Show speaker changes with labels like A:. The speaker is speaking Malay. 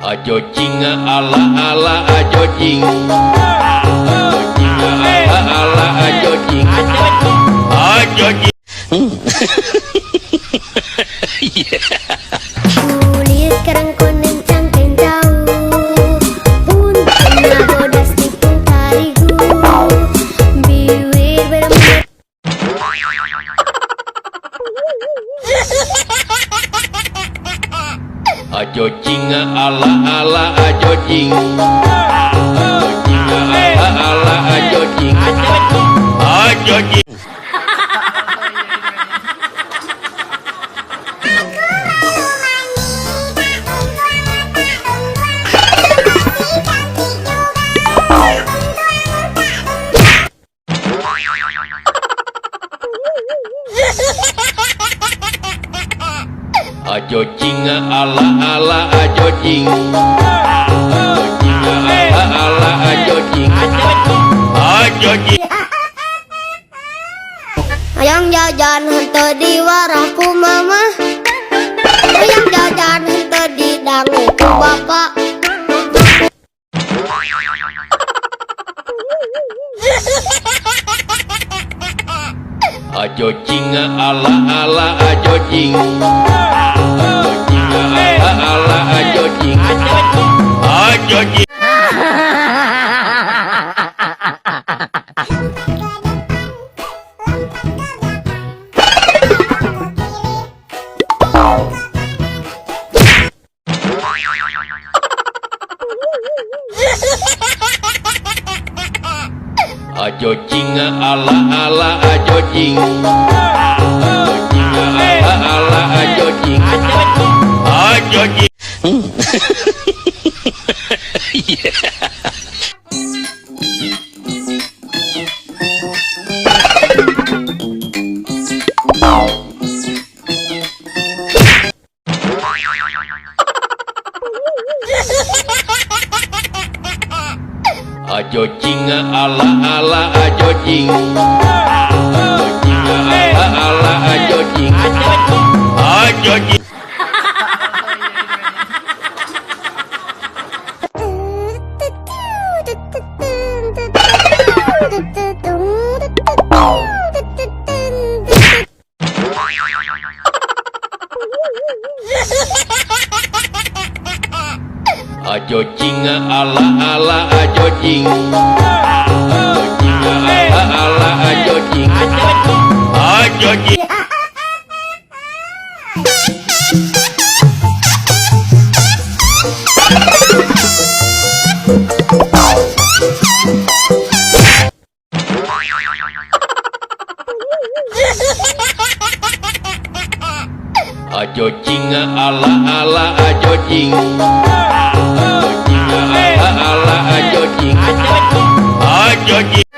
A: Ajo jing ala ala ajo jing. Ajo jing ala ala ajo jing. Ajo jing.
B: Kulit kerang koneng cangkeng jauh, punten nagodas tikung tarigu, bibir bener-bener.
A: Ajo jing ala ala ajo jing. Ajo jing ala ala ajo jing. Ajo jing. Ajo jing ala ala ajo jing. Ajo jing ala ala ajo jing. Ajo jing.
B: Ayang jajan henteu di warahku mama, ayang jajan henteu di danguku bapak.
A: Ajo jing ala ala ajo jing. Ajo jing ala ala ajo jing. Ajo jing. Ajo jing ala ala ajo jing. Ajo jing ala ala ajo jing. Ajo jing. Ajo jing ala ala ajo jing. Ajo jing ala ala ajo jing. Ajo jing. Ajo jing ala ala ajo jing. Ajo jing ala ala ajo jing. Ajo jing. Ajo jing ala ala ajo jing. Ajo jing ala ala ajo jing. Ajo jing.